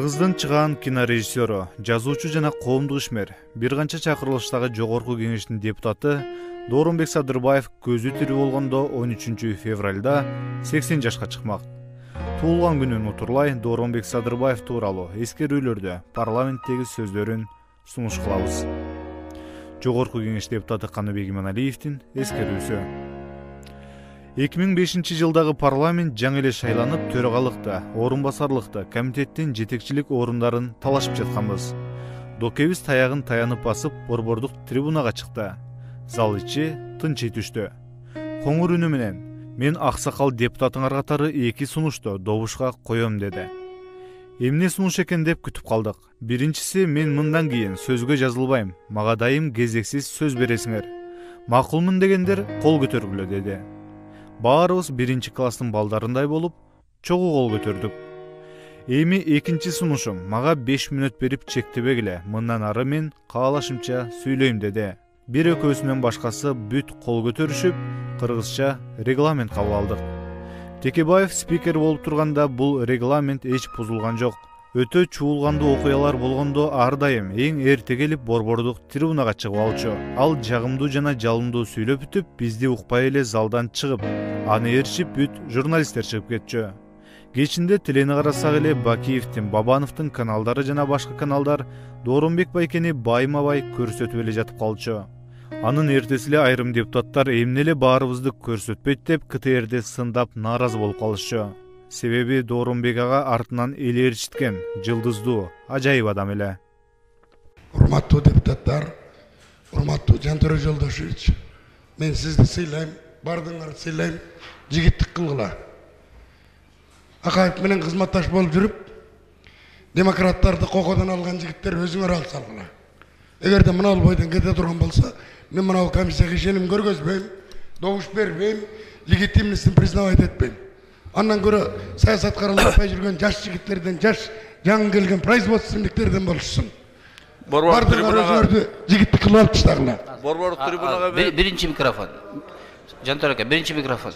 Кыргыздын чыгаан кинорежиссеру, жазуучу жана коомдук ишмер, бир канча чакырылыштагы жогорку кеңештин депутаты Дооронбек Садырбаев көзү тирүү болгондо 13 февралда 80 жашка чыкмак. Туулган күнүн утурлай Дооронбек Садырбаев тууралуу эскерүүлөрдө парламенттеги сөздөрүн сунуш кылабыз. Жогорку кеңеш депутаты Каныбек Иманалиевдин эскерүүсү. 2005 жылдагы парламент жаңы эле шайланып, төрагалыкта, орун басарлыкта комитеттин жетекчилик орундарын талашып жатканбыз. Докебиз таягын таянып басып, борбордук трибунага чыкты. Зал ичи тынчый түштү. Коңур үнү менен: "Мен аксакал депутатыңар катары 2 сунушту добушка коем" деди. Эмне сунуш экен деп күтүп калдык. Биринчиси: "Мен мындан кийин сөзгө жазылбайм. Мага дайым кезексиз сөз бересиңер. Макулмун дегендер кол көтөргүлө" деди. Баарыбыз биринчи класстын балдарындай болуп, чогуу кол көтөрдүк. Эми экинчи сунушум: "Мага 5 мүнөт берип чектебегиле. Мындан ары мен каалашымча сүйлөйм" деди. Бир экөөсүнөн башкасы бүт кол көтөрүшүп, кыргызча регламент кабыл алдык. Текебаев спикер болуп турганда бул регламент эч бузулган жок. Өтө чуулгандуу окуялар болгондо ар дайым эң эрте келип борбордук трибунага чыгып алчу. Ал жагымдуу жана жалындуу сүйлөп бүтүп, бизди укпай эле залдан чыгып, аны ээрчип бүт журналисттер чыгып кетчү. Кечинде телени карасак эле Бакиевдин, Бабановдун каналдары жана башка каналдар Дооронбек байкени байма-бай көрсөтүп эле жатып калчу. Анын эртеси эле айрым депутаттар эмне эле баарыбызды көрсөтпөйт деп КТРде сындап нааразы болуп калышчу. Себеби Дооронбек ага артынан эл ээрчиткен жылдыздуу, ажайып адам эле. Урматтуу депутаттар, урматтуу Жантөрө Жолдошевич, мен сизди сыйлайм, бардыңарды сыйлайм, жигиттик кылгыла. Акаев менен кызматташ болуп жүрүп, демократтарды кокодон алган жигиттер өзүңөр алсалгыла. Эгерде мына бойдон кете турган болсо, мен мына комиссияга ишеним көргөзбөйм, добуш бербейм, легитимностун признавать этпейм. Андан көрө саясатка аралашпай жүргөн жаш жигиттерден, жаш жаңы келген производственниктерден болушсун. Борбордук трибунага жигиттик кылып алып таштагыла. Борбордук трибунага биринчи микрофон. Жантөр ака, биринчи микрофон.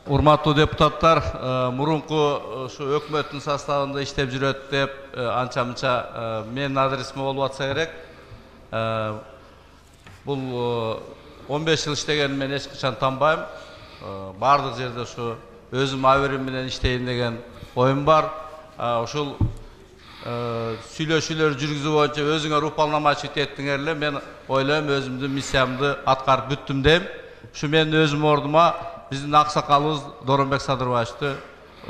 Урматтуу депутаттар, мурунку ушу өкмөттүн составында иштеп жүрөт деп анча-мынча менин адресиме болуп атса керек. Бул 15 жыл иштегенин мен эч качан танбайм. Бардык жерде ушу өзүм аберим менен иштейин деген оюм бар. Ушул сүйлөшүүлөр жүргүзүү боюнча өзүңөр уполномочить еттиңер эле. Мен ойлойм өзүмдүн миссиямды аткарып бүттүм дейм. Ушу менин өзүм ордума биздин аксакалыбыз Дооронбек Садырбаевди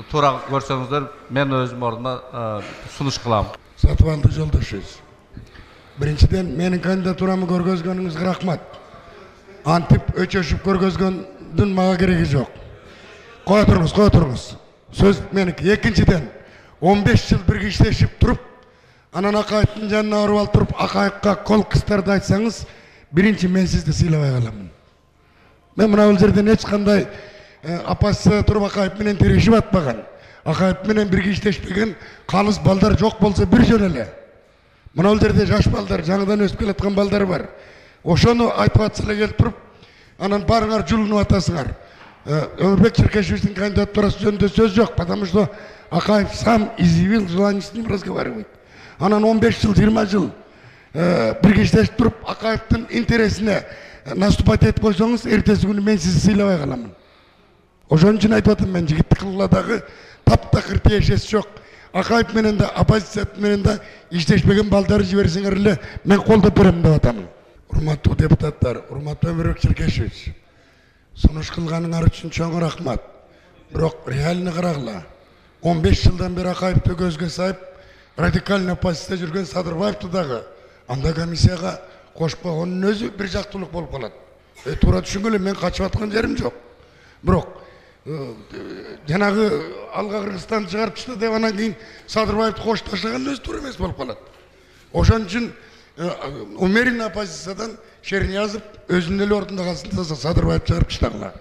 туура көрсөңүздөр, мен өзүм ордума сунуш кылам. Сатыбалды Жолдошевич, биринчиден менин кандидатурамды көргөзгөнүңүзгө рахмат. Антип өчөшүп көргөзгөндүн мага кереги жок. Кое туруңуз. Сөз меники. Экинчиден 15 жыл бирге иштешип туруп, анан Акаевдин жанына барып алып туруп, Акаевга кол кыстарды айтсаңыз, биринчи мен сизди сыйлабай каламын. Мен мына бул жерден эч кандай оппозиция туруп Акаев менен тирешип атпаган, Акаев менен бирге иштешпеген калыс балдар жок болсо бир жөн эле. Мына бул жерде жаш балдар, жаңыдан өсүп келаткан балдар бар. Ошону айтып атса эле келип туруп, анан барыңар жулунуп атасыңар. Өмүрбек Черкешевичтин кандидатурасы жөнүндө сөз жок, потому что Акаев сам изъявил желание с ним разговаривать. Анан 15 жыл, 20 жыл бирге иштешип туруп, Акаевдин интересине наступать этип койсоңуз, эртеси күнү мен сизди сыйлабай каламын. Ошон үчүн айтып атам, мен жигиттик кылгыладагы таптакыр тиешеси жок. Акаев менен да, оппозиция менен да иштешпеген балдарды жиберсеңер эле, мен колдоп берем деп атам. Урматтуу депутаттар, урматтуу Өмүрбек Черкешевич, сунуш кылганыңар үчүн чоң рахмат. Бирок реально карагыла. 15 жылдан бери Акаевди көзгө сайып, радикальный оппозицияда жүргөн Садырбаевди дагы анда комиссияга кошуп койгондун өзү бир жактуулук болуп калат. Туура түшүнгөлө, мен качып аткан жерим жок. Бирок жанагы алга Кыргызстан чыгарып чыкты деп анан кийин Садырбаевди кошташаган өзү туура эмес болуп калат. Ошон үчүн умеренный оппозициядан Шерниязов өзүнүн эле ордунда калсын, Садырбаевди чыгарып таштагыла.